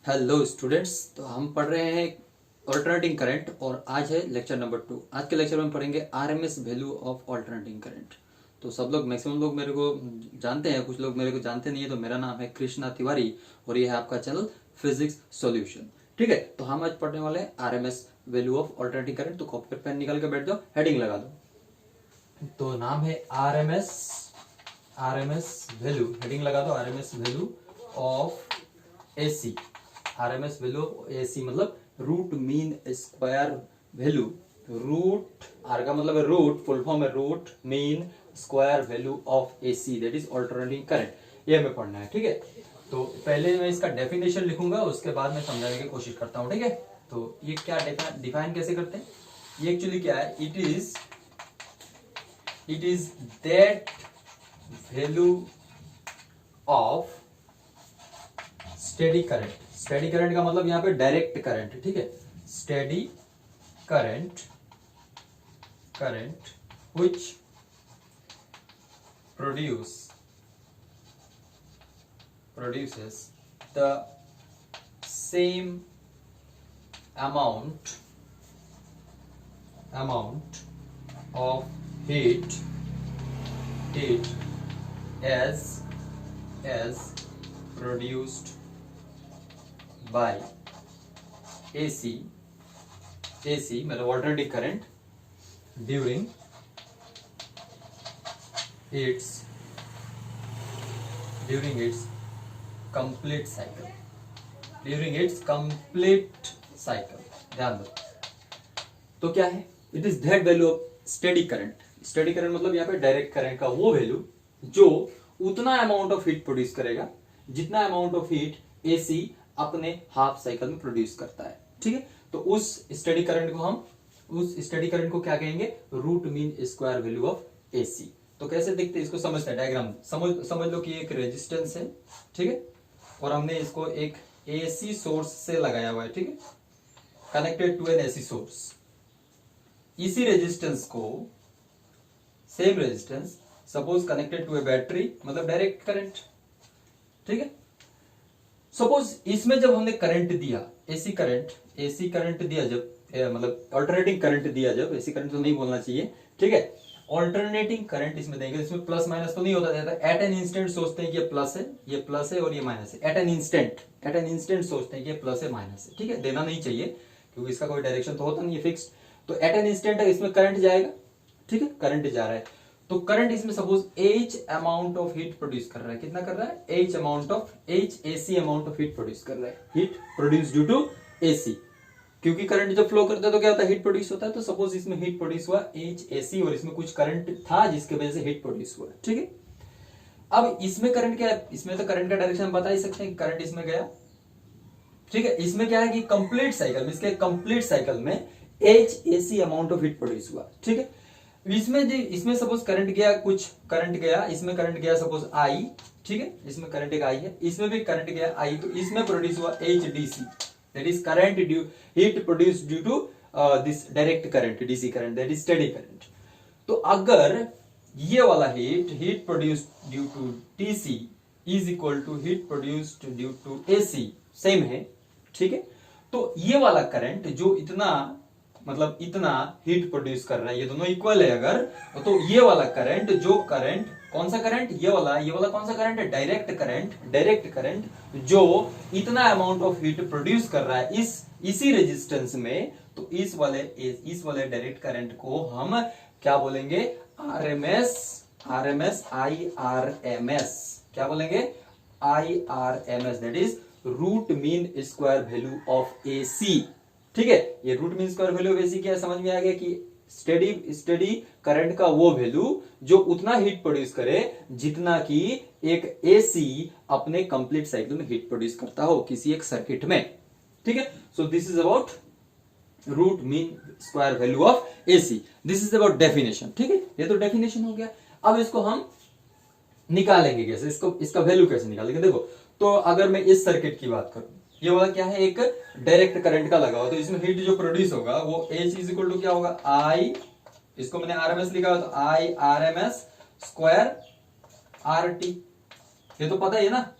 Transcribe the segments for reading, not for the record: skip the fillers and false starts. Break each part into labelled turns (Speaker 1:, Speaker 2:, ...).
Speaker 1: Hello students. तो हम पढ़ रहे हैं ऑल्टरनेटिंग करंट और आज है लेक्चर नंबर 2। आज के लेक्चर में पढ़ेंगे RMS value of alternating current. तो सब लोग मैक्सिमम लोग मेरे को जानते हैं, कुछ लोग मेरे को जानते नहीं है। तो मेरा नाम है कृष्णा तिवारी और ये है आपका चैनल फिजिक्स सॉल्यूशन। ठीक है, तो हम आज पढ़ने वाले हैं RMS value of alternating current. तो कॉपी पेन निकाल के बैठ जाओ, हेडिंग लगा दो। तो नाम है आरएमएस वैल्यू, हेडिंग लगा दो RMS value of AC. RMS value of AC मतलब root mean square value. Root R का मतलब है रूट, फुल फॉर्म है root mean square value of AC, that is alternating current. ये हमें पढ़ना है। ठीक है, तो पहले मैं इसका डेफिनेशन लिखूंगा, उसके बाद मैं समझाने की कोशिश करता हूं। ठीक है, तो ये क्या डिफाइन कैसे करते हैं, ये एक्चुअली क्या है, it is that value of steady current. Steady current का मतलब यहां पे डायरेक्ट करंट। ठीक है, steady current which produces the same amount of heat as produced by AC मतलब alternating current during its complete cycle। ध्यान दो, तो क्या है, it is that value of steady current. Steady current मतलब यहाँ पे डायरेक्ट करंट का वो वैल्यू जो उतना अमाउंट ऑफ हीट प्रोड्यूस करेगा जितना अमाउंट ऑफ हीट एसी अपने हाफ साइकिल में प्रोड्यूस करता है। ठीक है, तो उस स्टेडी करंट को क्या कहेंगे, root mean square value of AC. तो कैसे दिखते हैं इसको समझते हैं, डायग्राम समझ लो कि एक रेजिस्टेंस है। ठीक है, और हमने इसको एक एसी सोर्स से लगाया हुआ है। ठीक है, connected to an AC source. इसी रेजिस्टेंस को, same resistance suppose connected to a battery, मतलब डायरेक्ट करंट। ठीक है, सपोज इसमें जब हमने करंट दिया, एसी करंट दिया, जब मतलब ऑल्टरनेटिंग करंट दिया, जब एसी करंट तो नहीं बोलना चाहिए। ठीक है, ऑल्टरनेटिंग करंट इसमें देंगे, इसमें प्लस माइनस तो नहीं होता जाता। एट एन इंस्टेंट सोचते हैं कि ये प्लस है और ये माइनस है। एट एन इंस्टेंट सोचते हैं कि ये प्लस है माइनस है। ठीक है, देना नहीं चाहिए क्योंकि इसका कोई डायरेक्शन तो होता नहीं है फिक्स्ड। तो एट एन इंस्टेंट इसमें करंट जाएगा। ठीक है, करंट जा रहा है, तो करंट इसमें suppose H amount of heat produce कर रहा है। कितना कर रहा है, H AC amount of heat produce कर रहा है। Heat produce due to AC, क्योंकि करंट जब फ्लो करता है तो क्या होता है, हीट प्रोड्यूस होता है। तो सपोज इसमें हीट प्रोड्यूस हुआ एच एसी और इसमें कुछ करंट था जिसकी वजह से हीट प्रोड्यूस हुआ। ठीक है, अब इसमें करंट क्या है, इसमें तो करंट का डायरेक्शन बता ही सकते हैं, करंट इसमें गया। ठीक है, इसमें क्या है कि कंप्लीट साइकिल में H AC amount of heat produce हुआ। ठीक है, इसमें सपोज करंट गया, कुछ करंट गया, इसमें करंट गया सपोज आई। ठीक है, इसमें करंट एक आई है, इसमें भी करंट गया आई, तो इसमें प्रोड्यूस हुआ H DC, that is current due heat produce due to this direct current, DC current, that is steady current. तो अगर ये वाला heat produced due to DC is equal to heat produced due to AC, same है। ठीक है, तो ये वाला करंट जो इतना हीट प्रोड्यूस कर रहा है, ये दोनों इक्वल है अगर, तो ये वाला करंट कौन सा करंट, ये वाला कौन सा करंट है, डायरेक्ट करंट जो इतना अमाउंट ऑफ हीट प्रोड्यूस कर रहा है इसी रेजिस्टेंस में। तो इस वाले डायरेक्ट करंट को हम क्या बोलेंगे, आरएमएस क्या बोलेंगे, IRMS, that is root mean square value of AC. ठीक है, ये root mean square value of AC क्या समझ में आ गया कि स्टेडी करंट का वो वैल्यू जो उतना हीट प्रोड्यूस करे जितना कि एक एसी अपने कंप्लीट साइकिल में हीट प्रोड्यूस करता हो किसी एक सर्किट में। ठीक है, so this is about root mean square value of AC, this is about definition. ठीक है, ये तो डेफिनेशन हो गया। अब इसको हम निकालेंगे कैसे, इसका वैल्यू कैसे निकालेंगे। देखो, तो अगर मैं इस सर्किट की बात करूं, ये वाला क्या है, एक डायरेक्ट करंट का लगा हुआ, तो इसमें हीट जो प्रोड्यूस होगा वो एच इज इक्वल टू क्या होगा, आई, इसको मैंने आरएमएस लिखा हुआ, तो I RMS square R T, ये तो पता ही है ना,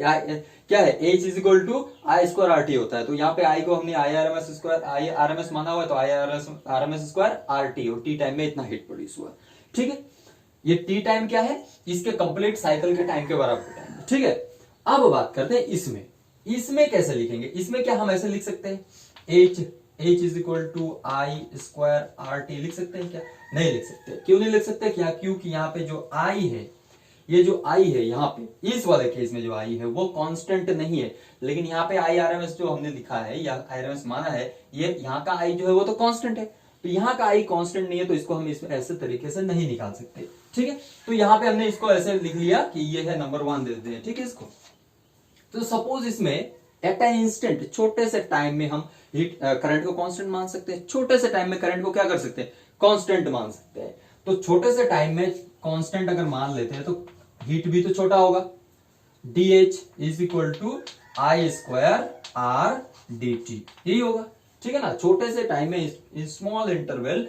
Speaker 1: क्या है, h is equal to I square R T होता है। तो यहाँ पे i को हमने I R M S square I R M S माना हुआ है, तो I R M S square R T, और टी टाइम में इतना हीट प्रोड्यूस हुआ। ठीक है, ये टी टाइम क्या है, इसके कंप्लीट साइकिल के टाइम के बराबर टाइम है। ठीक है, अब बात करते हैं इसमें कैसे लिखेंगे। इसमें क्या हम ऐसे लिख सकते हैं, h is equal to I square R T लिख सकते हैं क्या? नहीं लिख सकते। क्यों नहीं लिख सकते? क्या? क्योंकि यहाँ पे जो आई है, ये जो आई है यहाँ पे इस वाले केस में जो आई है वो कांस्टेंट नहीं है, लेकिन यहाँ पे आई आर एम एस जो हमने लिखा है या आई आर एम एस माना है, ये यहाँ का आई जो है वो तो कांस्टेंट है। तो यहाँ का आई कांस्टेंट नहीं है, तो इसको हम इसमें ऐसे तरीके से नहीं निकाल सकते। ठीक है, तो यहाँ पे हमने इसको ऐसे लिख लिया कि ये है नंबर 1 दे देते हैं। ठीक है, इसको तो सपोज इसमें एट एन इंस्टेंट, छोटे से टाइम में हम हीट करंट को कांस्टेंट मान सकते हैं। छोटे से टाइम में करंट को क्या कर सकते हैं, कांस्टेंट मान सकते हैं। तो छोटे से टाइम में कांस्टेंट अगर मान लेते हैं तो हीट भी तो छोटा होगा। dH is equal to I square R D T, यही होगा। ठीक है ना, छोटे से टाइम में small interval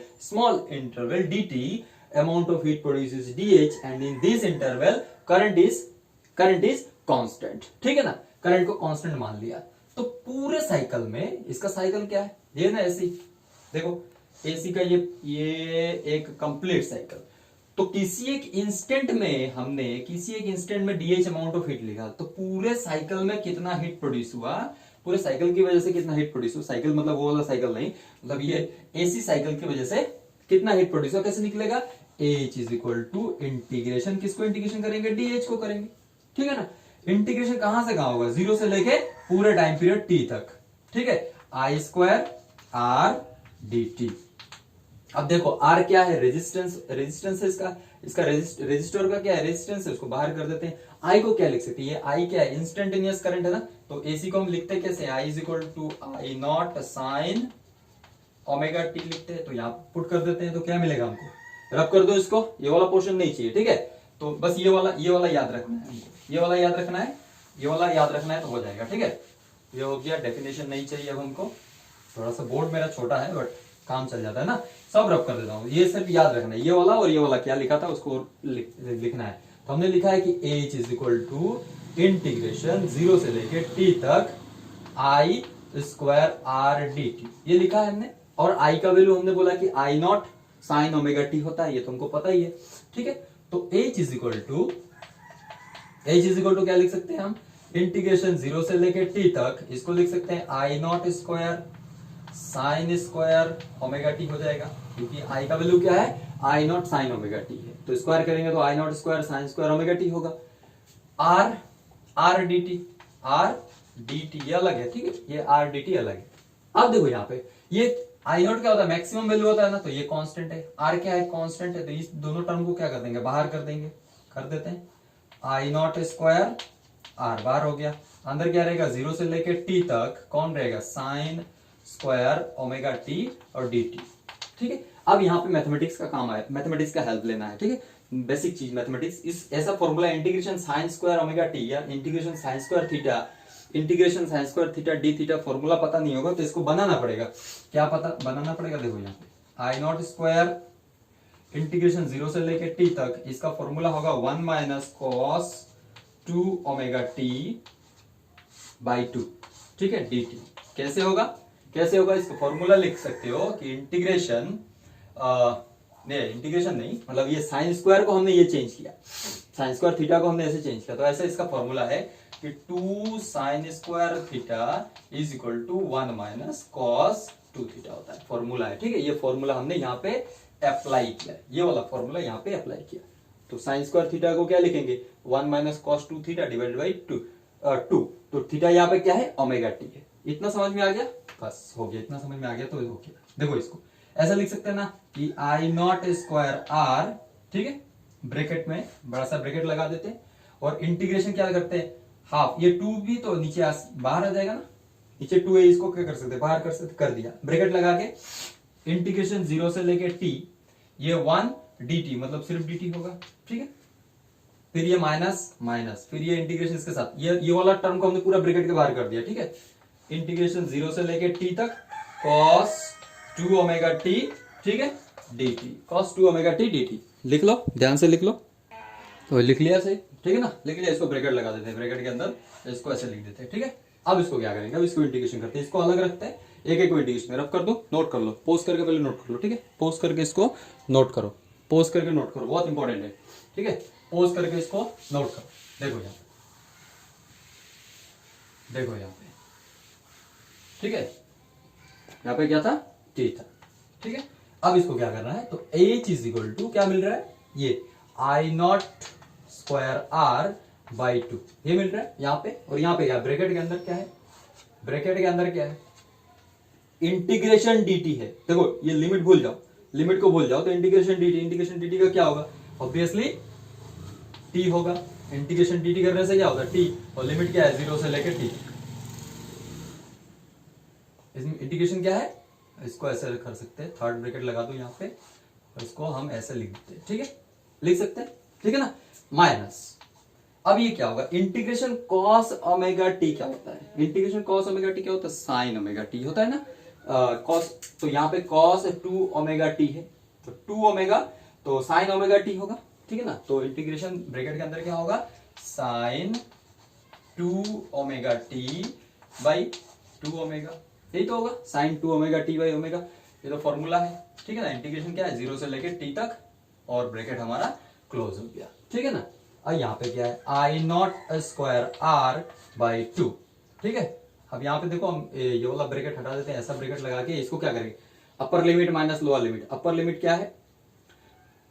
Speaker 1: dt amount of heat produces dH and in this interval current is constant। ठीक है ना, करंट को कांस्टेंट मान लिया। तो पूरे साइकिल में इसका साइकिल क्या है, ये ना एसी, देखो एसी का ये एक कंप्लीट साइकिल। तो किसी एक इंस्टेंट में डीएच अमाउंट ऑफ हीट लिखा, तो पूरे साइकिल में कितना हीट प्रोड्यूस हुआ, पूरे साइकिल की वजह से कितना हीट प्रोड्यूस हुआ। साइकिल मतलब वो वाला साइकिल नहीं, मतलब ये एसी साइकिल की वजह से कितना हीट प्रोड्यूस हुआ, कैसे निकलेगा, H is equal to integration, किसको इंटीग्रेशन करेंगे, डीएच को करेंगे। ठीक है ना, इंटीग्रेशन कहां से कहां होगा, 0 से लेके पूरे टाइम पीरियड टी तक। ठीक है, आई स्क्वायर आर डी टी। अब देखो आर क्या है, रेजिस्टेंस है इसका रेजिस्टर का क्या है, रेजिस्टेंस है, उसको बाहर कर देते हैं। आई को क्या लिख सकते हैं, ये आई क्या है, इंस्टेंटेनियस करंट है ना। तो एसी को हम लिखते हैं कैसे, I is equal to I not sine omega T लिखते हैं। तो यहाँ पुट कर देते हैं, तो क्या मिलेगा हमको, रब कर दो इसको, ये वाला पोर्शन नहीं चाहिए। ठीक है, तो बस ये वाला याद रखना है, ये वाला याद रखना है तो हो जाएगा। ठीक है, ये हो गया, डेफिनेशन नहीं चाहिए अब हमको। थोड़ा सा बोर्ड मेरा छोटा है बट काम चल जाता है ना, सब रब कर देता हूँ। ये सिर्फ याद रखना है, ये वाला और ये वाला क्या लिखा था उसको लिखना है। तो हमने लिखा है कि H is equal to integration 0 से लेके t तक I square R D T, ये लिखा है हमने। और I का वैल्यू हमने बोला कि आई नॉट साइन ओमेगा टी होता है, ये तुमको पता ही है। ठीक है, तो H इज इक्वल टू क्या लिख सकते हैं हम, इंटीग्रेशन 0 से लेके t तक, इसको लिख सकते हैं I not square sine square omega T हो जाएगा, क्योंकि आई का वैल्यू क्या है, I not sine omega T है। तो स्क्वायर करेंगे तो I not square sine square omega T होगा। आर डी टी ये अलग है। ठीक है, ये आर डी टी अलग है। अब देखो यहाँ पे ये आई नॉट क्या होता है, मैक्सिमम वैल्यू होता है ना, तो ये कांस्टेंट है। आर क्या है, कांस्टेंट है। तो इस दोनों टर्म को क्या कर देंगे, बाहर कर देते हैं। आई नॉट स्क्वायर आर बार हो गया, अंदर क्या रहेगा, 0 से लेके टी तक कौन रहेगा, साइन स्क्वायर ओमेगा टी और डी टी। ठीक है, अब यहाँ पे मैथमेटिक्स का काम आया, मैथमेटिक्स का हेल्प लेना है। ठीक है, बेसिक चीज मैथमेटिक्स, इस ऐसा formula integration sine square omega T या integration sine square theta D theta formula पता नहीं होगा तो इसको बनाना पड़ेगा। क्या पता बनाना पड़ेगा, देखो यहाँ पे आई नॉट स्क्वायर इंटीग्रेशन 0 से लेके टी तक, इसका फॉर्मूला होगा 1 minus cos 2 omega t by 2। ठीक है, डी टी कैसे होगा इसका फॉर्मूला लिख सकते हो कि इंटीग्रेशन नहीं, मतलब ये साइन स्क्वायर को हमने ये चेंज किया, साइन स्क्वायर थीटा को हमने ऐसे चेंज किया। तो ऐसा इसका फॉर्मूला है कि 2 sine square theta is equal to 1 minus cos 2 theta होता है, फॉर्मूला है। ठीक है, ये फॉर्मूला हमने यहाँ पे अप्लाई किया, ये वाला फॉर्मूला यहाँ पे अप्लाई किया। तो साइन स्क्वायर थीटा को क्या लिखेंगे, 1 minus cos 2 theta divided by 2। तो थीटा यहाँ पे क्या है, ओमेगा टी है। इतना समझ में आ गया, बस हो गया, इतना समझ में आ गया तो हो गया। देखो इसको ऐसा लिख सकते हैं ना कि आई नॉट स्क्वायर आर, ठीक है, ब्रैकेट में बड़ा सा ब्रैकेट लगा देते हैं और इंटीग्रेशन क्या करते हैं, हाफ, ये 2 भी तो नीचे बाहर आ जाएगा ना, नीचे 2 है, इसको क्या कर सकते हैं, बाहर कर सकते, कर दिया, ब्रैकेट लगा के इंटीग्रेशन 0 से लेके t, ये 1 dt, मतलब सिर्फ dt होगा। ठीक है, फिर ये माइनस, फिर ये इंटीग्रेशन इसके साथ, ये वाला टर्म को हमने पूरा ब्रैकेट के बाहर कर दिया। ठीक है, इंटीग्रेशन 0 से लेके t तक cos 2 ओमेगा t, ठीक है, dt, cos 2 omega t dt लिख लो, ध्यान से लिख लो। तो लिख लिया सही, ठीक है ना, लिख लिया। इसको ब्रैकेट लगा देते हैं, ब्रैकेट के अंदर इसको ऐसे लिख देते हैं, ठीक है। अब इसको क्या करेंगे, अब इसको इंटीग्रेशन करते हैं, इसको अलग रखते हैं, एक एक को इंटीग्रेशन रब कर दो, नोट कर लो, पोस्ट करके पहले नोट कर लो, ठीक है। पोस्ट करके इसको नोट करो, पोस्ट करके नोट करो, बहुत इंपॉर्टेंट है, ठीक है। पोस्ट करके इसको नोट करो। देखो यहाँ पे, देखो यहाँ पे, ठीक है, यहाँ पे क्या था, टी था, ठीक है। अब इसको क्या करना है, तो एच इज इक्वल टू क्या मिल रहा है, ये आई नॉट स्क्वायर आर बाई 2, ये मिल रहा है यहाँ पे। और यहाँ पे क्या, ब्रैकेट के अंदर क्या है, ब्रैकेट के अंदर क्या है, इंटीग्रेशन dt है। देखो ये लिमिट भूल जाओ, लिमिट को भूल जाओ, तो इंटीग्रेशन dt का क्या होगा, ऑब्वियसली t होगा। इंटीग्रेशन dt करने से क्या होगा, t, और लिमिट क्या है, 0 से लेकर t। इसमें इंटीग्रेशन क्या है, इसको ऐसे कर सकते हैं, थर्ड ब्रैकेट लगा दो यहाँ पे, और इसको हम ऐसे लिख देते हैं, ठीक है, लिख सकते हैं, ठीक है ना, माइनस। अब ये क्या होगा, इंटीग्रेशन कॉस ओमेगा टी क्या होता है, इंटीग्रेशन कॉस ओमेगा टी क्या होता है, साइन ओमेगा टी होता है ना, कॉस, तो यहाँ पे कॉस 2 ओमेगा टी है, तो 2 ओमेगा, तो साइन ओमेगा टी होगा, ठीक है ना। तो इंटीग्रेशन ब्रैकेट के अंदर क्या होगा, sine 2 omega t by 2 omega, यही तो होगा, sine 2 omega t by omega, ये तो फॉर्मूला है, ठीक है ना। इंटीग्रेशन क्या है, 0 से लेके टी तक, और ब्रैकेट हमारा क्लोज हो गया, ठीक है ना। अब यहाँ पे क्या है, I not square R by 2, ठीक है। अब यहाँ पे देखो हम ये वाला ब्रैकेट हटा देते हैं, ऐसा ब्रैकेट लगा के इसको क्या करेंगे, upper limit minus lower limit. Upper limit क्या है,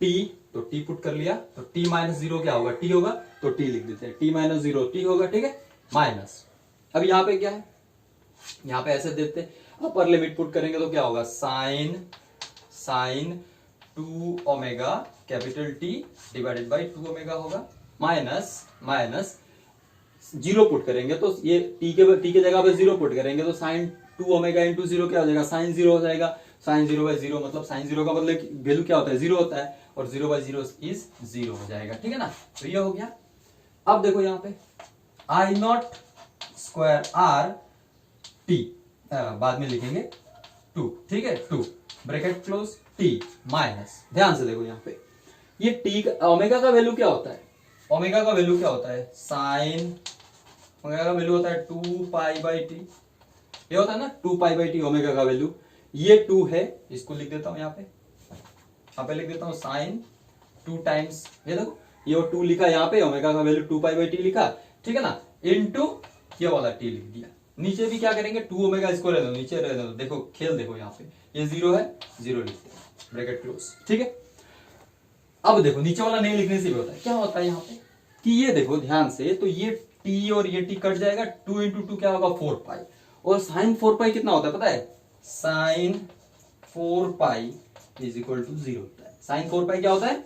Speaker 1: टी, तो टी पुट कर लिया, तो टी माइनस 0 क्या होगा, टी होगा, तो टी लिख देते हैं, टी माइनस 0 टी होगा, ठीक है, माइनस। अब यहाँ पे क्या है, यहाँ पे ऐसे देते हैं, अपर लिमिट पुट करेंगे तो क्या होगा, sine 2 omega capital T divided by 2 omega होगा, माइनस 0 पुट करेंगे तो ये टी के जगह पे 0 पुट करेंगे तो साइन 2 ओमेगा इंटू 0 क्या हो जाएगा, साइन 0 हो जाएगा। साइन 0 बाई 0 मतलब साइन 0 का मतलब वैल्यू क्या होता है, 0 होता है, और 0 बाई 0 इज 0 हो जाएगा, ठीक है ना। तो ये हो गया। अब देखो यहाँ पे आई नॉट स्क्वायर आर टी, बाद में लिखेंगे 2, ठीक है, 2 ब्रैकेट क्लोज, टी माइनस, ध्यान से देखो यहाँ पे, ये टी का ओमेगा का वैल्यू क्या होता है, ओमेगा का वैल्यू क्या होता है, साइन ओमेगा का वैल्यू होता है 2 पाई बाई टी, ये होता है ना 2 पाई बाई टी ओमेगा का वैल्यू। ये 2 है, इसको लिख देता हूं यहाँ पे लिख देता हूं साइन 2 टाइम्स, ये देखो ये 2 लिखा यहाँ पे, ओमेगा का वैल्यू 2 पाई बाई टी लिखा, ठीक है ना, इनटू ये वाला टी लिख दिया। नीचे भी क्या करेंगे, 2 ओमेगा इसको रह दो, नीचे रह दो, देखो खेल देखो यहाँ पे, ये 0 है, 0 लिखते हैं, ब्रैकेट क्लोज, ठीक है। अब देखो नीचे वाला नहीं लिखने से भी होता है, क्या होता है यहाँ पे कि ये देखो ध्यान से, तो ये टी और ये टी कट जाएगा, 2 इंटू 2 क्या होगा, 4 पाई, और साइन 4 पाई कितना होता है पता है, sine 4 pi is equal to 0 होता है। साइन 4 पाई क्या होता है,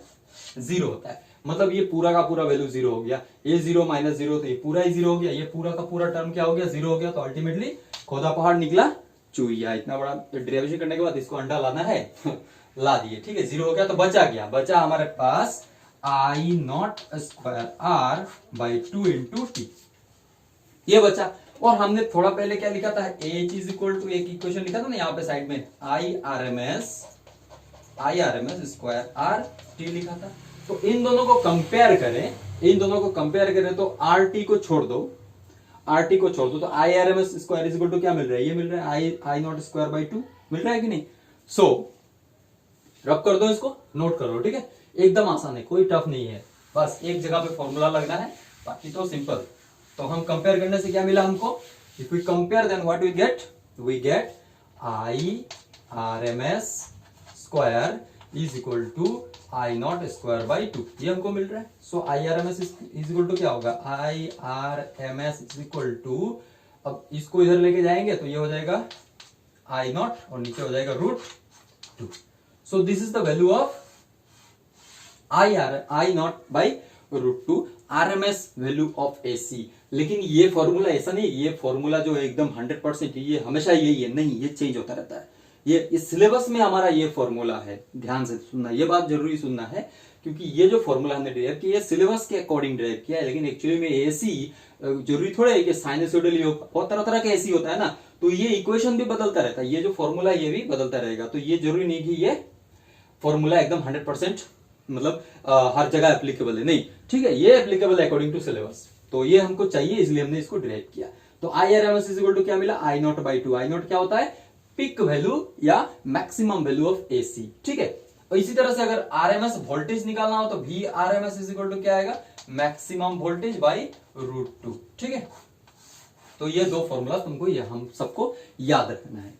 Speaker 1: 0 होता है, मतलब ये पूरा का पूरा वैल्यू 0 हो गया, ये 0 माइनस 0 तो ये पूरा ही 0 हो गया, ये पूरा का पूरा टर्म क्या हो गया, 0 हो गया। तो अल्टीमेटली खोदा पहाड़ निकला चूहिया, इतना बड़ा डेरिवेशन करने के बाद इसको अंडा लाना है ला दिए, ठीक है, 0 हो गया। तो बचा हमारे पास I not square R by 2 into T, ये बचा। और हमने थोड़ा पहले क्या लिखा था, एच इज इक्वल टू, एक इक्वेशन लिखा था ना यहाँ पे साइड में, I R M S square R T लिखा था। तो इन दोनों को कंपेयर करें, तो आर टी को छोड़ दो, तो I R M S square is equal to क्या मिल रहा है, ये मिल रहा है आई नॉट स्क्वायर बाई 2 मिल रहा है कि नहीं। सो रब कर दो, इसको नोट करो, ठीक है, एकदम आसान है, कोई टफ नहीं है, बस एक जगह पे फॉर्मूला लगना है, बाकी तो सिंपल। तो हम कंपेयर करने से क्या मिला हमको, if we compare then what we get I R M S square is equal to I not square by 2, ये हमको मिल रहा है। So I R M S is equal to क्या होगा, I R M S is equal to, अब इसको इधर लेके जाएंगे तो ये हो जाएगा आई नॉट और नीचे हो जाएगा √2। सो this is the value of I not by √2, RMS value of AC। लेकिन ये फॉर्मूला ऐसा नहीं, ये फॉर्मूला जो है एकदम 100% ये हमेशा यही है, नहीं, ये चेंज होता रहता है। ये इस सिलेबस में हमारा ये फॉर्मूला है, ध्यान से सुनना, ये बात जरूरी सुनना है, क्योंकि ये जो फॉर्मूला हमने ड्राइव किया है सिलेबस के अकॉर्डिंग ड्राइव किया है। लेकिन एक्चुअली में AC जरूरी थोड़ा है कि साइनसोइडल योग, बहुत तरह तरह का AC होता है ना, तो ये इक्वेशन भी बदलता रहता है, ये जो फॉर्मूला ये भी बदलता रहेगा। तो ये जरूरी नहीं कि ये फॉर्मूला एकदम 100% मतलब हर जगह एप्लीकेबल है, नहीं, ठीक है, ये एप्लीकेबल है अकॉर्डिंग टू सिलेबस, तो ये हमको चाहिए, इसलिए हमने इसको डिराइव किया। तो I R M S is equal to क्या मिला, I not by two. I not क्या होता है, पिक वैल्यू या मैक्सिमम वैल्यू ऑफ एसी, ठीक है। और इसी तरह से अगर आरएमएस वोल्टेज निकालना हो तो V R M S is equal to क्या आएगा, मैक्सिमम वोल्टेज बाई √2, ठीक है। तो ये दो फॉर्मूला तुमको ये हम सबको याद रखना है,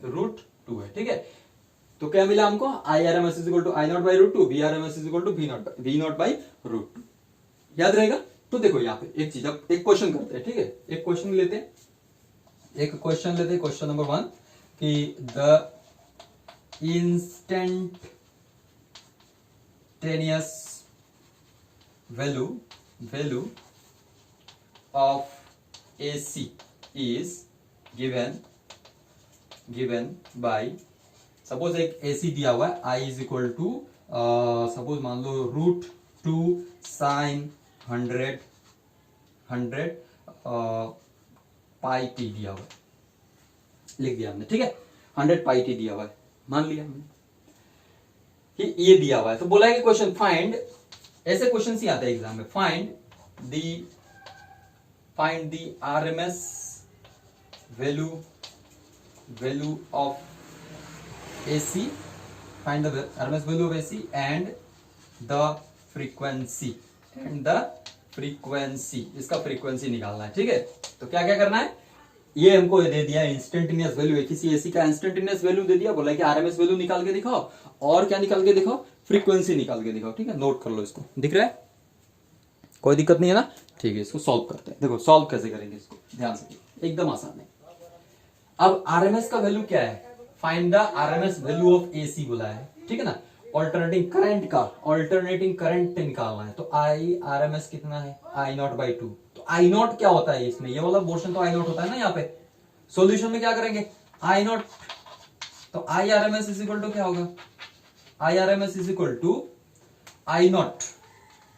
Speaker 1: √2 है, ठीक है। तो क्या मिला हमको, I R M S is equal to I not by √2, V R M S is equal to V naught by √2, याद रहेगा। तो देखो यहाँ पे एक चीज, अब एक क्वेश्चन करते हैं, ठीक है, एक क्वेश्चन लेते हैं, क्वेश्चन नंबर 1 कि the instantaneous value of AC is given by, suppose एक AC दिया हुआ है, I is equal to suppose मान लो √2 sin 100 पाई टी दिया हुआ है, लिख दिया हमने, ठीक है, 100 पाई टी दिया हुआ है, मान लिया हमने कि ये दिया हुआ है। तो बोला है कि क्वेश्चन फाइंड, ऐसे क्वेश्चन ही आते हैं एग्जाम में, find the RMS value of AC, find the RMS value of AC and the frequency, इसका फ्रीक्वेंसी निकालना है, ठीक है। तो क्या क्या करना है, ये हमको दे दिया इंस्टेंटेनियस वैल्यू है, किसी एसी का इंस्टेंटेनियस वैल्यू दे दिया, बोला कि आरएमएस वैल्यू निकाल के दिखाओ, और क्या निकाल के दिखाओ, फ्रीक्वेंसी निकाल के दिखाओ, ठीक है। नोट कर लो इसको, दिख रहा है, कोई दिक्कत नहीं है ना, ठीक है। इसको सॉल्व करते हैं, देखो सॉल्व कैसे करेंगे इसको, ध्यान से, एकदम आसान है। अब आरएमएस का वैल्यू क्या है, find the RMS value of AC बोला है, ठीक है ना। ऑल्टरनेटिंग करंट निकालना है, तो आई आरएमएस कितना है, आई नॉट बाई 2। तो आई नॉट क्या होता है इसमें, ये वाला पोर्शन तो आई नॉट होता है ना, यहाँ पे सॉल्यूशन में क्या करेंगे, आई नॉट, तो I RMS is equal to क्या होगा, I RMS is equal to I not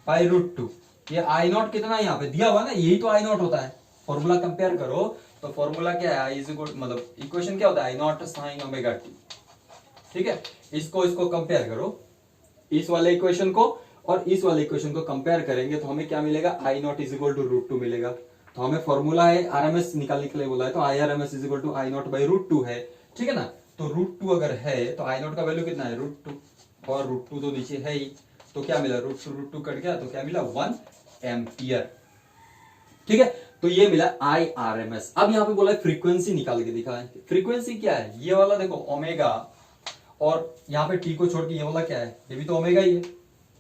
Speaker 1: by √2। ये आई नॉट कितना यहाँ पे दिया हुआ ना, यही तो आई नॉट होता है, फॉर्मूला कंपेयर करो तो फॉर्मूला क्या है, आई इज इक्वल, मतलब इक्वेशन क्या होता है, I not sine omega t, ठीक है। इसको कंपेयर करो, इस वाले इक्वेशन को और इस वाले इक्वेशन को कंपेयर करेंगे तो हमें क्या मिलेगा, आई नॉट इज इक्वल टू √2 मिलेगा। तो हमें फॉर्मूला है आरएमएस निकालने के लिए बोला है, तो I RMS is equal to I not by √2 है, ठीक है ना। तो √2 अगर है तो आई नॉट का वैल्यू कितना है, √2, और √2 तो नीचे है ही, तो क्या मिला, √2 कट गया, तो क्या मिला, 1 एम्पियर, ठीक है। तो ये मिला आई आरएमएस। अब यहाँ पे बोला है फ्रीक्वेंसी निकाल के दिखाएं, फ्रीक्वेंसी क्या है, ये वाला देखो ओमेगा, और यहाँ पे टी को छोड़ के ये वाला क्या है, ये भी तो ओमेगा ही है,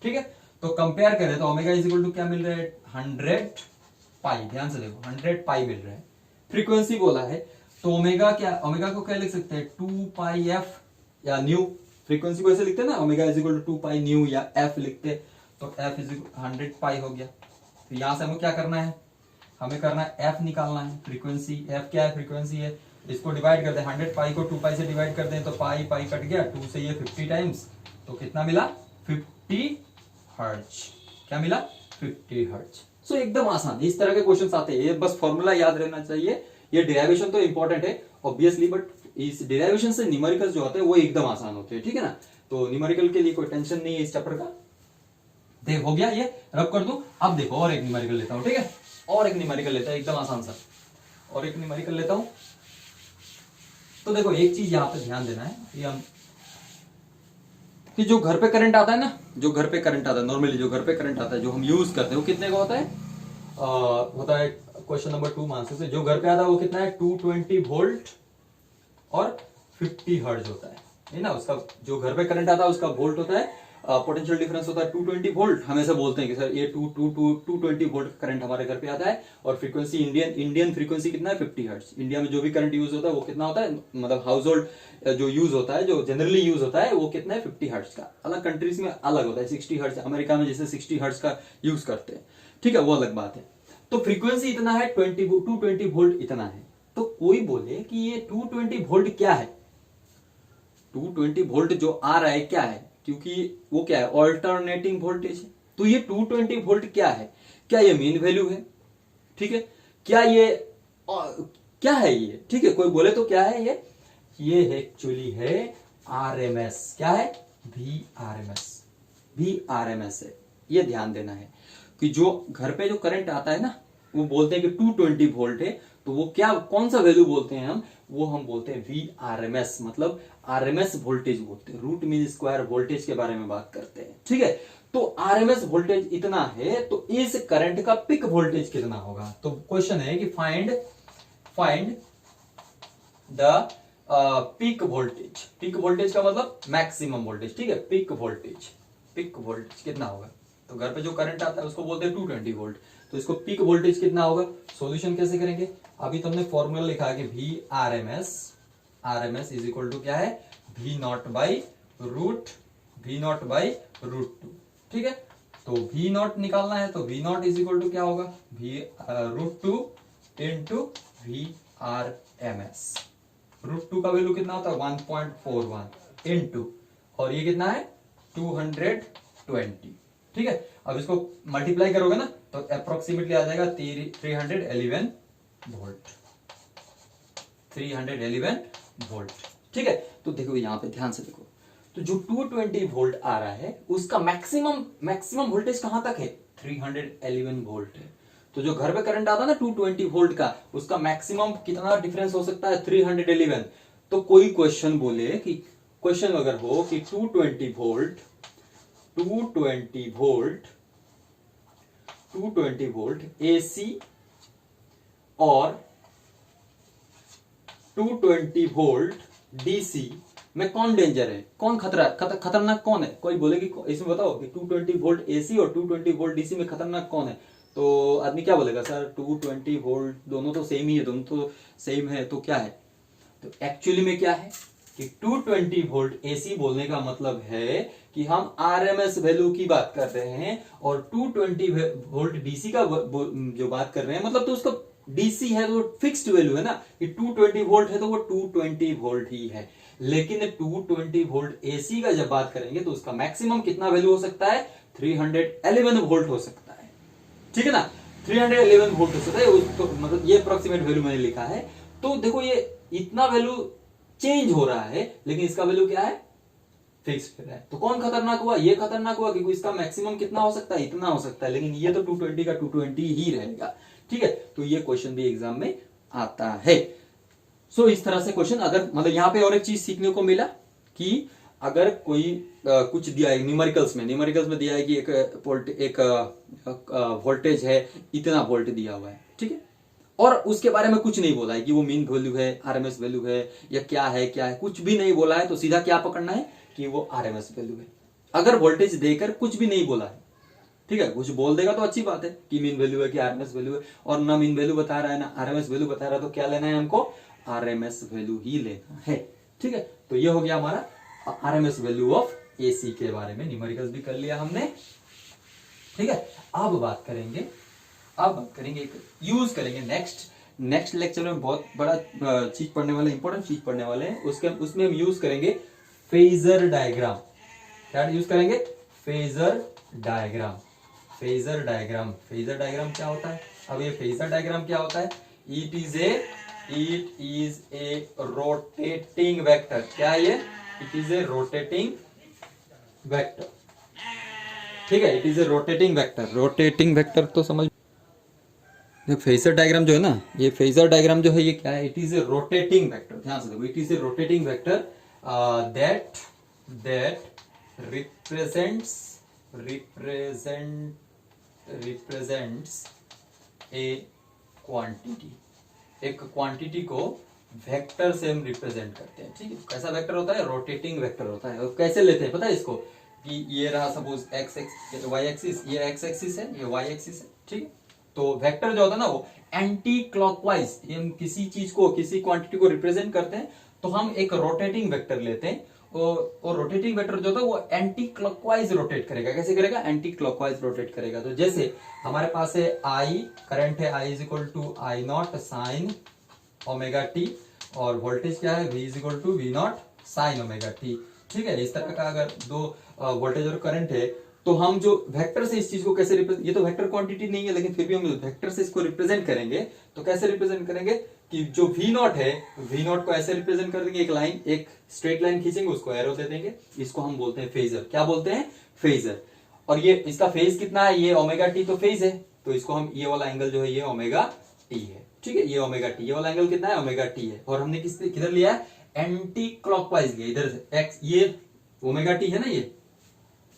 Speaker 1: ठीक है। तो कंपेयर करें तो ओमेगा इज इक्वल टू क्या मिल रहा है, 100 पाई, ध्यान से देखो 100 पाई मिल रहा है। फ्रीक्वेंसी बोला है तो ओमेगा क्या, ओमेगा को क्या लिख सकते हैं, 2 पाई एफ या न्यू, फ्रीक्वेंसी को ऐसे लिखते हैं ना, omega is equal to 2 pi nu या एफ लिखते, तो एफ इज 100 पाई हो गया। तो यहां से हमें क्या करना है, हमें करना है एफ निकालना है, फ्रीक्वेंसी एफ क्या है, फ्रीक्वेंसी है, इसको डिवाइड कर दें, 100 पाई को 2 पाई से डिवाइड कर दें तो पाई पाई कट गया, 2 से ये 50 टाइम्स, तो कितना मिला, 50 हर्ट्ज, क्या मिला, 50 हर्ट्ज। सो एकदम आसान, इस तरह के क्वेश्चंस आते हैं, ये बस फॉर्मूला याद रहना चाहिए। ये डेरिवेशन तो इंपॉर्टेंट है ऑब्वियसली, बट इस डेरिवेशन से न्यूमेरिकल जो होते हैं वो एकदम आसान होते हैं, ठीक है ना। तो न्यूमेरिकल के लिए कोई टेंशन नहीं है इस चैप्टर का। देख हो गया, ये रब कर दूं। अब देखो और एक न्यूमेरिकल लेता हूं, ठीक है, और एक न्यूमेरिकल लेता है एकदम आसान सा, और एक न्यूमेरिकल लेता हूं। तो देखो एक चीज यहां पे ध्यान देना है, ये हम कि जो घर पे करंट आता है ना, जो घर पे करंट आता है नॉर्मली, जो घर पे करंट आता है जो हम यूज करते हैं वो कितने का होता है, क्वेश्चन नंबर 2 आंसर से, जो घर पे आता है वो कितना है, 220 वोल्ट और 50 हर्ट्ज होता है ना। उसका जो घर पे करंट आता है उसका वोल्ट होता है, पोटेंशियल डिफरेंस होता है 220 वोल्ट। हम ऐसे बोलते हैं कि सर ये 220 वोल्ट करंट हमारे घर पे आता है, और फ्रीक्वेंसी इंडियन फ्रीक्वेंसी कितना है, 50 हर्ट्ज। इंडिया में जो भी करंट यूज होता है वो कितना होता है, मतलब हाउस होल्ड जो यूज होता है, जो जनरली यूज होता है वो कितना है, 50 हर्ट्ज का। अलग कंट्रीज में अलग होता है, 60 हर्ट्ज, अमेरिका में जैसे 60 हर्ट्ज का यूज करते हैं, ठीक है, वो अलग बात है। तो फ्रीक्वेंसी इतना है, 220 वोल्ट इतना है। तो कोई बोले कि ये 220 वोल्ट क्या है, 220 वोल्ट जो आ रहा है क्या है, क्योंकि वो क्या है, ऑल्टरनेटिंग वोल्टेज है। तो ये 220 वोल्ट क्या है, क्या ये मीन वैल्यू है, ठीक है, क्या ये क्या है ये, ठीक है, कोई बोले तो क्या है ये एक्चुअली है आरएमएस, क्या है, वी आरएमएस, VRMS है। ये ध्यान देना है कि जो घर पे जो करंट आता है ना, वो बोलते हैं कि 220 वोल्ट है, तो वो क्या, कौन सा वैल्यू बोलते हैं हम बोलते हैं VRMS, मतलब RMS वोल्टेज बोलते हैं। रूट मीन स्क्वायर वोल्टेज के बारे में बात करते हैं, ठीक है। तो RMS वोल्टेज इतना है, तो इस करंट का पिक वोल्टेज कितना होगा। तो क्वेश्चन है कि find the peak voltage. Peak voltage का मतलब मैक्सिमम वोल्टेज, ठीक है। पीक वोल्टेज कितना होगा। तो घर पे जो करंट आता है उसको बोलते हैं 220 वोल्ट, तो इसको पीक वोल्टेज कितना होगा। सॉल्यूशन कैसे करेंगे, अभी तुमने फॉर्मूला लिखा है कि RMS इज इक्वल टू क्या है, V naught by root two, ठीक है। तो V नॉट निकालना है, तो V naught is equal to क्या होगा, root two into VRMS। Root two का वैल्यू कितना होता है 1.41 इंटू, और ये कितना है 220, ठीक है। अब इसको मल्टीप्लाई करोगे ना तो अप्रोक्सीमेटली आ जाएगा 311 वोल्ट, ठीक है। तो देखो यहाँ पे ध्यान से देखो, तो जो 220 वोल्ट आ रहा है उसका मैक्सिमम वोल्टेज कहां तक है, 311 वोल्ट है। तो जो घर पे करंट आता है ना 220 वोल्ट का, उसका मैक्सिमम कितना डिफरेंस हो सकता है, 311। तो कोई क्वेश्चन बोले कि, क्वेश्चन अगर हो कि 220 वोल्ट AC और 220 वोल्ट DC में कौन डेंजर है, कौन खतरनाक कौन है। कोई बोले कि इसमें बताओ कि 220 वोल्ट AC और 220 वोल्ट DC में खतरनाक कौन है। तो आदमी क्या बोलेगा, सर 220 वोल्ट दोनों तो सेम ही है, दोनों तो सेम है, तो क्या है। तो एक्चुअली में क्या है कि 220 वोल्ट AC बोलने का मतलब है कि हम RMS वैल्यू की बात कर रहे हैं, और 220 वोल्ट DC का जो बात कर रहे हैं, मतलब तो उसका DC है तो फिक्स्ड वैल्यू है ना, कि 220 वोल्ट है तो वो 220 वोल्ट ही है। लेकिन 220 वोल्ट AC का जब बात करेंगे तो उसका मैक्सिमम कितना वैल्यू हो सकता है, 311 वोल्ट हो सकता है, ठीक है ना। 311 वोल्ट हो सकता है, तो मतलब ये अप्रोक्सीमेट वैल्यू मैंने लिखा है। तो देखो ये इतना वैल्यू चेंज हो रहा है, लेकिन इसका वैल्यू क्या है, फिक्स्ड है। तो कौन खतरनाक हुआ, ये खतरनाक हुआ क्योंकि इसका मैक्सिमम कितना हो सकता है, इतना हो सकता है, लेकिन ये तो 220 का 220 ही रहेगा, ठीक है। तो ये क्वेश्चन भी एग्जाम में आता है। सो इस तरह से क्वेश्चन, अगर मतलब यहाँ पे और एक चीज सीखने को मिला कि अगर कोई कुछ दिया है न्यूमेरिकल्स में दिया है कि एक वोल्टेज है, इतना वोल्ट दिया हुआ है, ठीक है, और उसके बारे में कुछ नहीं बोला है कि वो मीन वैल्यू है, RMS वैल्यू है, या क्या है, कुछ भी नहीं बोला है, तो सीधा क्या पकड़ना है कि वो RMS वैल्यू है। अगर वोल्टेज देकर कुछ भी नहीं बोला है, ठीक है, कुछ बोल देगा तो अच्छी बात है कि मीन वैल्यू है कि RMS वैल्यू है, और ना मीन वैल्यू बता रहा है ना RMS वैल्यू बता रहा है, तो क्या लेना है हमको, RMS वैल्यू ही लेना है, ठीक है। तो ये हो गया हमारा RMS वैल्यू ऑफ AC के बारे में, न्यूमेरिकल्स भी कर लिया हमने, ठीक है। अब बात करेंगे यूज करेंगे नेक्स्ट लेक्चर में बहुत बड़ा चीज पढ़ने वाले, इंपॉर्टेंट चीज पढ़ने वाले हैं, उसमें हम यूज करेंगे फेजर डायग्राम। क्या यूज करेंगे, फेजर डायग्राम क्या होता है। अब ये फेजर डायग्राम क्या होता है, it is a rotating vector. क्या है ये, it is a rotating vector, ठीक है। It is a rotating vector तो समझ। फेजर डायग्राम जो है ना, ये फेजर डायग्राम जो है ये क्या है, it is a rotating vector. ध्यान से देखो, it is a rotating vector that represents A quantity. एक क्वांटिटी को वेक्टर से हम रिप्रेजेंट करते हैं, ठीक है। कैसा वेक्टर होता है, रोटेटिंग वेक्टर होता है। और कैसे लेते हैं पता है इसको, कि ये रहा सपोज वाई एक्सिस, ये एक्स एक्सिस है, ये वाई एक्सिस है, ठीक है। तो वेक्टर जो होता है ना वो एंटी क्लॉकवाइज, हम किसी चीज को, किसी क्वांटिटी को रिप्रेजेंट करते हैं तो हम एक रोटेटिंग वेक्टर लेते हैं, और रोटेटिंग वेक्टर जो होता है वो एंटी क्लॉकवाइज रोटेट करेगा। कैसे करेगा, एंटी क्लॉकवाइज रोटेट करेगा। तो जैसे हमारे पास है I, करंट है I is equal to I naught sine omega t, और वोल्टेज क्या है, V is equal to V naught sine omega t, ठीक है। इस तरह का अगर दो वोल्टेज और करंट है तो हम जो वेक्टर से इस चीज को कैसे रिप्रेजेंट, ये तो वेक्टर क्वांटिटी नहीं है लेकिन फिर भी हम वेक्टर से इसको रिप्रेजेंट करेंगे। तो कैसे रिप्रेजेंट करेंगे कि जो V नॉट है, V नॉट को ऐसे रिप्रेजेंट कर देंगे, एक लाइन, एक स्ट्रेट लाइन खींचेंगे, उसको एरो दे देंगे, इसको हम बोलते हैं फेजर। क्या बोलते हैं? फेजर। और ये इसका फेज कितना है? ये ओमेगा टी तो फेज है, तो इसको हम, ये वाला एंगल जो है ये ओमेगा टी है, ठीक है, ये ओमेगा टी, ये वाला एंगल कितना है? ओमेगा टी है। और हमने किधर लिया है? एंटी क्लॉकवाइज लिया, इधर से एक्स, ये ओमेगा टी है ना, ये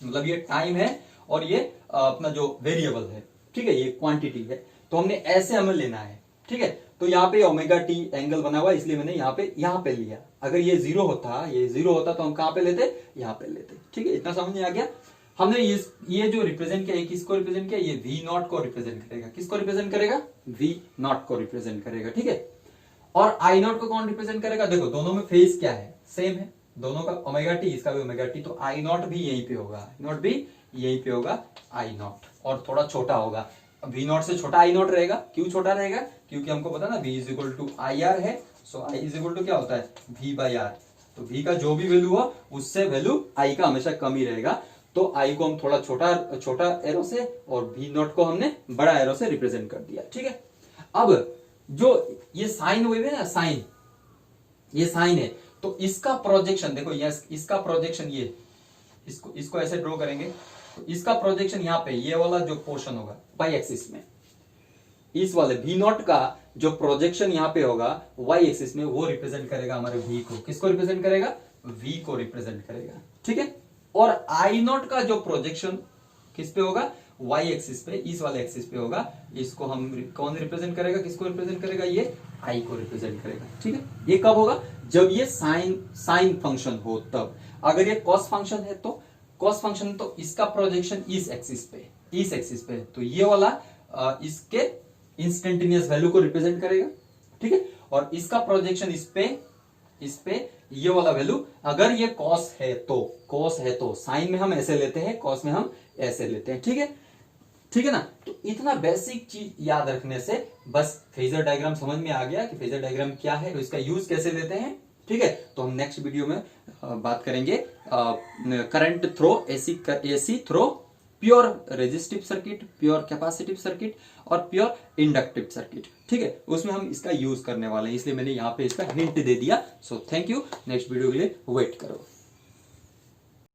Speaker 1: मतलब ये टाइम है और ये अपना जो वेरिएबल है, ठीक है, ये क्वांटिटी है। तो हमने ऐसे हमें लेना है, ठीक है। तो यहाँ पे ओमेगा टी एंगल बना हुआ है, इसलिए मैंने यहाँ पे लिया। अगर ये जीरो होता तो हम कहाँ पे लेते? यहाँ पे लेते, ठीक है। इतना समझ में आ गया? हमने ये जो रिप्रेजेंट किया, किसको रिप्रेजेंट किया? ये V नॉट को रिप्रेजेंट करेगा। किसको रिप्रेजेंट करेगा? V नॉट को रिप्रेजेंट करेगा, ठीक है। और I नॉट को कौन रिप्रेजेंट करेगा? देखो दोनों में फेज क्या है? सेम है, दोनों का ओमेगा टी, इसका भी ओमेगा टी, तो I नॉट भी यहीं पे होगा, I नॉट भी यहीं पे होगा, I नॉट, और थोड़ा छोटा होगा, V नॉट से छोटा I नॉट रहेगा। क्यों छोटा रहेगा? क्योंकि हमको पता ना V is equal to I R है, so I is equal to क्या होता है? V by R. तो V का जो भी वैल्यू हो उससे वैल्यू I का हमेशा कम ही रहेगा। तो I को हम थोड़ा छोटा एरो से और V नॉट को हमने बड़ा एरो से रिप्रेजेंट कर दिया, ठीक है। अब जो ये साइन वेव है ना, साइन, ये साइन है, तो इसका प्रोजेक्शन देखो, यस, इसका प्रोजेक्शन ये, इसको ऐसे ड्रॉ करेंगे, तो इसका प्रोजेक्शन यहाँ पे ये वाला जो पोर्शन होगा वाई एक्सिस में, इस वाले V नॉट का जो प्रोजेक्शन यहाँ पे होगा वाई एक्सिस में, वो रिप्रेजेंट करेगा हमारे V को। किसको रिप्रेजेंट करेगा? V को रिप्रेजेंट करेगा, ठीक है। और I नॉट का जो प्रोजेक्शन किस पे होगा? वाई एक्सिस पे, इस वाले एक्सिस पे होगा। इसको हम कौन रिप्रेजेंट करेगा? किसको रिप्रेजेंट करेगा? ये I को रिप्रेजेंट करेगा, ठीक है। ये कब होगा? जब ये साइन फंक्शन हो तब। अगर ये कॉस फंक्शन है तो कॉस फंक्शन, तो इसका प्रोजेक्शन इस एक्सिस पे, तो ये वाला इसके इंस्टेंटेनियस वैल्यू को रिप्रेजेंट करेगा, ठीक है। और इसका प्रोजेक्शन इस पे ये वाला वैल्यू, अगर ये कॉस है तो साइन में हम ऐसे लेते हैं, कॉस में हम ऐसे लेते हैं, ठीक है ना। तो इतना बेसिक चीज याद रखने से बस फेजर डायग्राम समझ में आ गया कि फेजर डायग्राम क्या है और इसका यूज कैसे लेते हैं, ठीक है। तो हम नेक्स्ट वीडियो में बात करेंगे current through, AC through pure resistive circuit, pure capacitive circuit और प्योर इंडक्टिव सर्किट, ठीक है। उसमें हम इसका यूज करने वाले हैं, इसलिए मैंने यहाँ पे इसका हिंट दे दिया। So thank you, next video के लिए वेट करो।